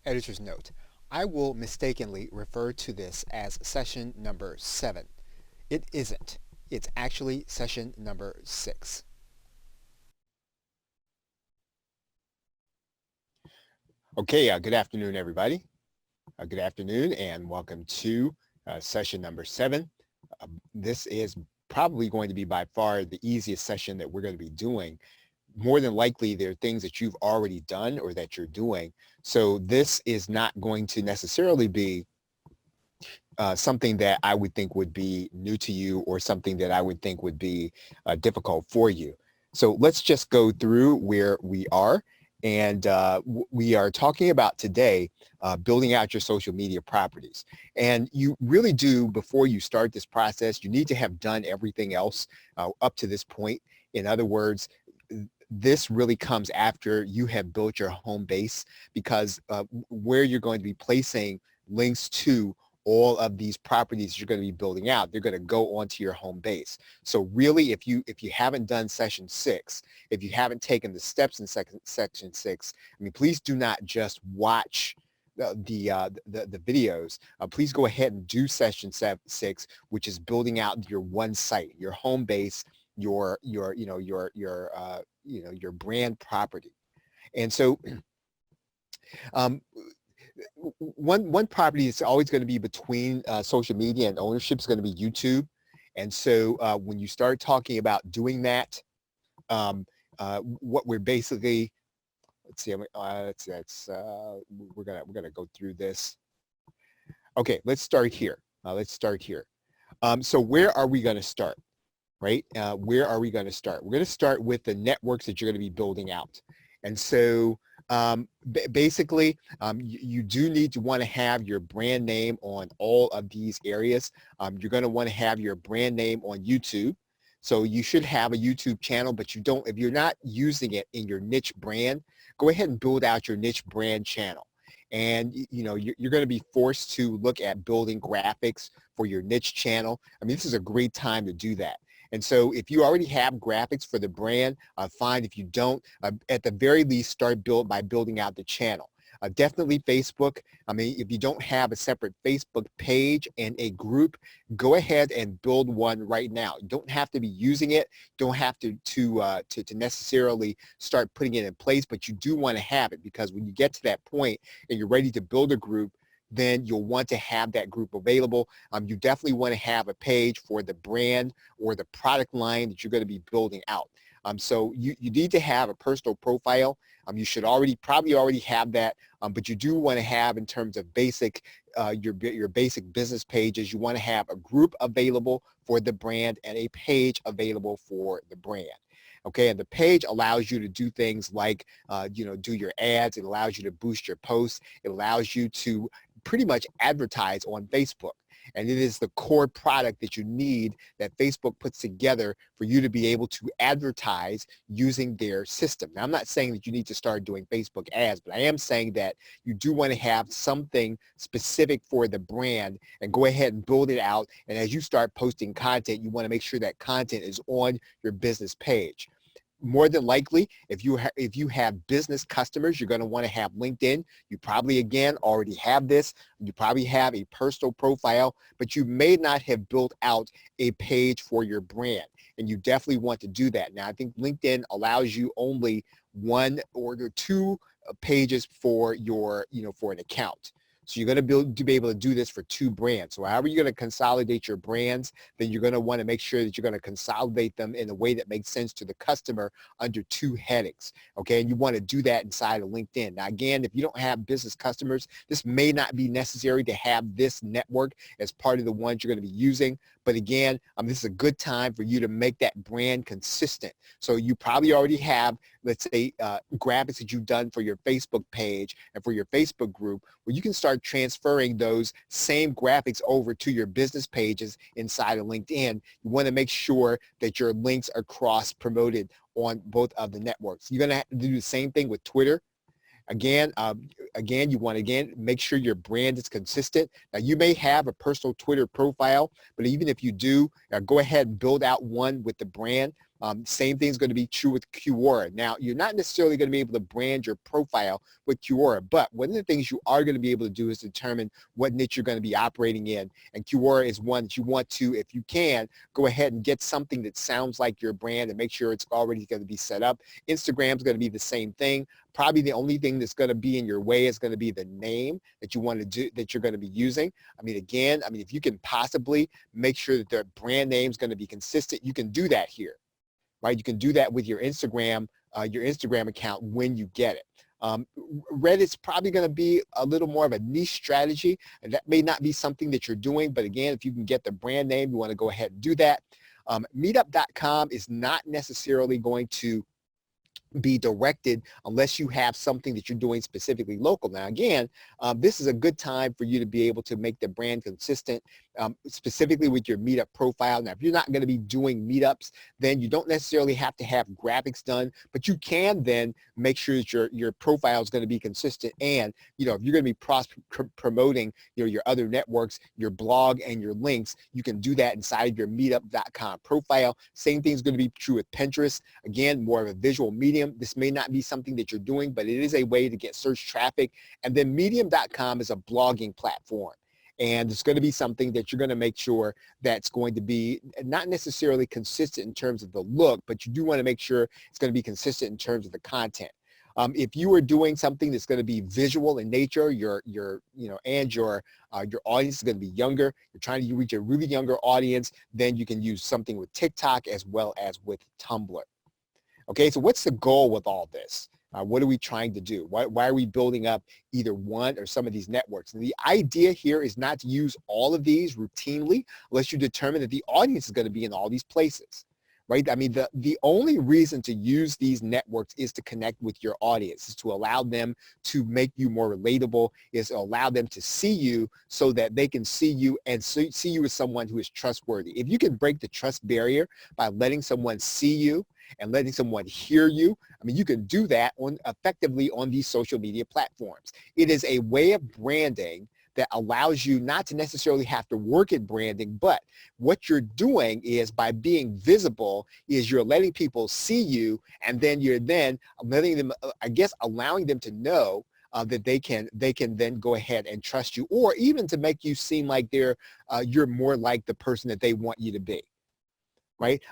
Editor's note: I will mistakenly refer to this as session number 7. It isn't. It's actually session number 6. Okay, good afternoon, everybody. Good afternoon, and welcome to session number 7. This is probably going to be by far the easiest session that we're going to be doing. More than likely, there are things that you've already done or that you're doing. So this is not going to necessarily be something that I would think would be new to you or something that I would think would be difficult for you. So let's just go through where we are. And we are talking about today building out your social media properties. And you really do, before you start this process, you need to have done everything else up to this point. In other words, this really comes after you have built your home base, because where you're going to be placing links to all of these properties you're going to be building out, they're going to go onto your home base. So really, if you haven't done session 6, if you haven't taken the steps in section 6, I mean, please do not just watch the videos. Please go ahead and do session 6, which is building out your one site, your home base, your brand property. And so one property that's always going to be between social media and ownership is going to be YouTube. And so when you start talking about doing that, what we're basically, let's see, we're gonna go through this. Okay, let's start here. So where are we going to start? Right? Where are we going to start? We're going to start with the networks that you're going to be building out. And so basically, you do need to want to have your brand name on all of these areas. You're going to want to have your brand name on YouTube. So you should have a YouTube channel, but you don't, if you're not using it in your niche brand, go ahead and build out your niche brand channel. And you're going to be forced to look at building graphics for your niche channel. I mean, this is a great time to do that. And so if you already have graphics for the brand, fine. If you don't, at the very least, start by building out the channel. Definitely Facebook. I mean, if you don't have a separate Facebook page and a group, go ahead and build one right now. You don't have to be using it. Don't have to necessarily start putting it in place, but you do want to have it, because when you get to that point and you're ready to build a group, then you'll want to have that group available. You definitely want to have a page for the brand or the product line that you're going to be building out. So you need to have a personal profile. You should probably already have that, but you do want to have, in terms of basic, your basic business pages, you want to have a group available for the brand and a page available for the brand. Okay, and the page allows you to do things like, do your ads. It allows you to boost your posts. It allows you to pretty much advertise on Facebook. And it is the core product that you need, that Facebook puts together for you to be able to advertise using their system. Now, I'm not saying that you need to start doing Facebook ads, but I am saying that you do want to have something specific for the brand and go ahead and build it out. And as you start posting content, you want to make sure that content is on your business page. More than likely, if you have business customers, you're going to want to have LinkedIn. You probably, again, already have this. You probably have a personal profile, but you may not have built out a page for your brand, and you definitely want to do that. Now, I think LinkedIn allows you only 1 or 2 pages for your, for an account. So you're going to be able to do this for 2 brands. So however you're going to consolidate your brands, then you're going to want to make sure that you're going to consolidate them in a way that makes sense to the customer under 2 headings. Okay, and you want to do that inside of LinkedIn. Now, again, if you don't have business customers, this may not be necessary to have this network as part of the ones you're going to be using. But again, this is a good time for you to make that brand consistent. So you probably already have, let's say, graphics that you've done for your Facebook page and for your Facebook group, where you can start transferring those same graphics over to your business pages inside of LinkedIn. You want to make sure that your links are cross-promoted on both of the networks. You're going to have to do the same thing with Twitter. Again, you want to make sure your brand is consistent. Now, you may have a personal Twitter profile, but even if you do, go ahead and build out one with the brand. Same thing is going to be true with Quora. Now, you're not necessarily going to be able to brand your profile with Quora, but one of the things you are going to be able to do is determine what niche you're going to be operating in. And Quora is one that you want to, if you can, go ahead and get something that sounds like your brand and make sure it's already going to be set up. Instagram is going to be the same thing. Probably the only thing that's going to be in your way is going to be the name that you want to do, that you're going to be using. I mean, again, if you can possibly make sure that their brand name is going to be consistent, you can do that here, right? You can do that with your Instagram account when you get it. Reddit's probably going to be a little more of a niche strategy, and that may not be something that you're doing, but again, if you can get the brand name, you want to go ahead and do that. Meetup.com is not necessarily going to be directed unless you have something that you're doing specifically local. Now, again, this is a good time for you to be able to make the brand consistent, specifically with your meetup profile. Now, if you're not going to be doing meetups, then you don't necessarily have to have graphics done, but you can then make sure that your profile is going to be consistent. And, if you're going to be promoting, your other networks, your blog and your links, you can do that inside of your meetup.com profile. Same thing is going to be true with Pinterest. Again, more of a visual medium. This may not be something that you're doing, but it is a way to get search traffic. And then medium.com is a blogging platform. And it's going to be something that you're going to make sure that's going to be not necessarily consistent in terms of the look, but you do want to make sure it's going to be consistent in terms of the content. If you are doing something that's going to be visual in nature, your audience is going to be younger, you're trying to reach a really younger audience, then you can use something with TikTok as well as with Tumblr. Okay, so what's the goal with all this? What are we trying to do? Why are we building up either one or some of these networks? And the idea here is not to use all of these routinely unless you determine that the audience is going to be in all these places, right? The only reason to use these networks is to connect with your audience, is to allow them to make you more relatable, is to allow them to see you so that they can see you and see you as someone who is trustworthy. If you can break the trust barrier by letting someone see you and letting someone hear you, you can do that effectively on these social media platforms. It is a way of branding that allows you not to necessarily have to work at branding, but what you're doing is by being visible is you're letting people see you, and then you're then letting them, allowing them to know that they can then go ahead and trust you, or even to make you seem like you're more like the person that they want you to be. Right?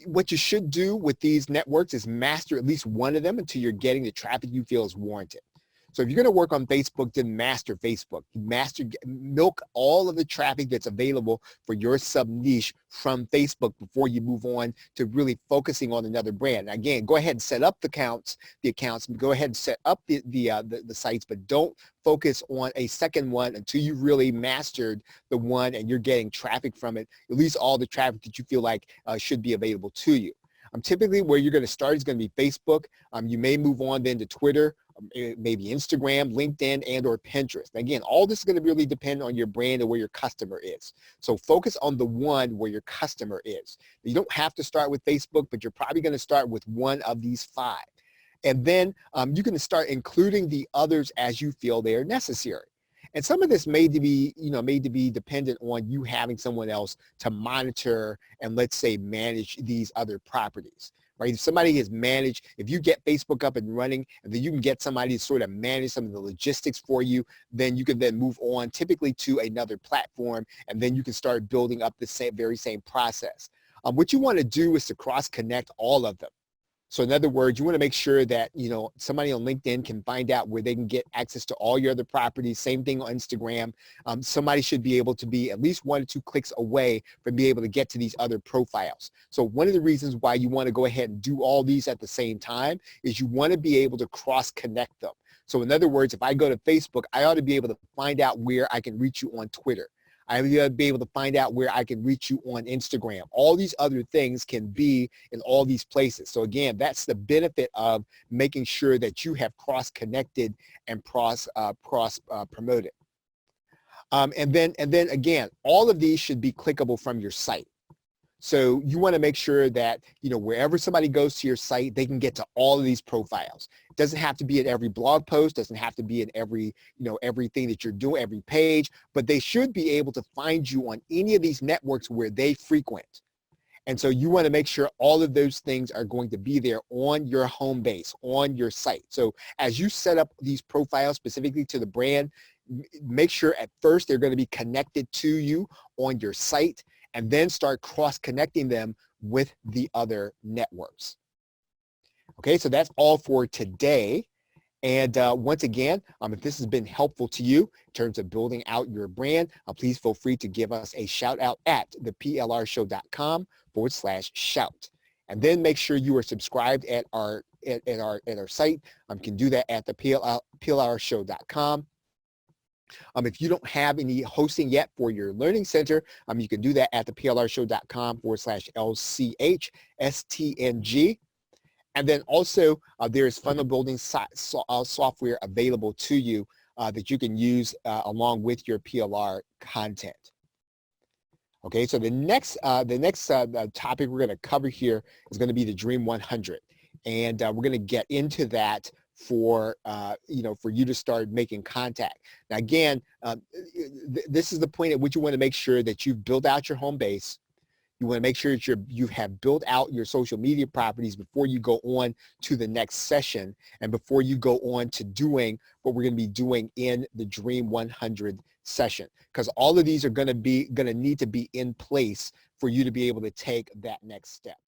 What you should do with these networks is master at least one of them until you're getting the traffic you feel is warranted. So if you're going to work on Facebook, then master Facebook. Milk all of the traffic that's available for your sub niche from Facebook before you move on to really focusing on another brand. Now, again, go ahead and set up the accounts. Go ahead and set up the sites, but don't focus on a second one until you really mastered the one and you're getting traffic from it, at least all the traffic that you feel like should be available to you. Typically where you're going to start is going to be Facebook. You may move on then to Twitter, maybe Instagram, LinkedIn, and or Pinterest. Again, all this is going to really depend on your brand and where your customer is. So focus on the one where your customer is. You don't have to start with Facebook, but you're probably going to start with one of these 5. And then you can start including the others as you feel they are necessary. And some of this may be dependent on you having someone else to monitor and, let's say, manage these other properties, right? If somebody has managed, if you get Facebook up and running, and then you can get somebody to sort of manage some of the logistics for you, then you can then move on typically to another platform, and then you can start building up the very same process. What you want to do is to cross-connect all of them. So in other words, you want to make sure that, somebody on LinkedIn can find out where they can get access to all your other properties. Same thing on Instagram. Somebody should be able to be at least 1 or 2 clicks away from being able to get to these other profiles. So one of the reasons why you want to go ahead and do all these at the same time is you want to be able to cross-connect them. So in other words, if I go to Facebook, I ought to be able to find out where I can reach you on Twitter. I ought to be able to find out where I can reach you on Instagram. All these other things can be in all these places. So again, that's the benefit of making sure that you have cross-connected and cross-promoted. And then again, all of these should be clickable from your site. So you want to make sure that, wherever somebody goes to your site, they can get to all of these profiles. It doesn't have to be at every blog post, doesn't have to be in every, everything that you're doing, every page, but they should be able to find you on any of these networks where they frequent. And so you want to make sure all of those things are going to be there on your home base, on your site. So as you set up these profiles specifically to the brand, make sure at first they're going to be connected to you on your site, and then start cross-connecting them with the other networks. Okay, so that's all for today. And once again, if this has been helpful to you in terms of building out your brand, please feel free to give us a shout out at theplrshow.com/shout. And then make sure you are subscribed at our site. You can do that at the plrshow.com. If you don't have any hosting yet for your learning center, you can do that at the plrshow.com/LCHSTNG. And then also there is funnel building software available to you that you can use along with your PLR content. Okay, so the next topic we're going to cover here is going to be the Dream 100, and we're going to get into that for for you to start making contact. Now again, this is the point at which you want to make sure that you've built out your home base. You want to make sure that you have built out your social media properties before you go on to the next session, and before you go on to doing what we're going to be doing in the Dream 100 session, because all of these are going to need to be in place for you to be able to take that next step.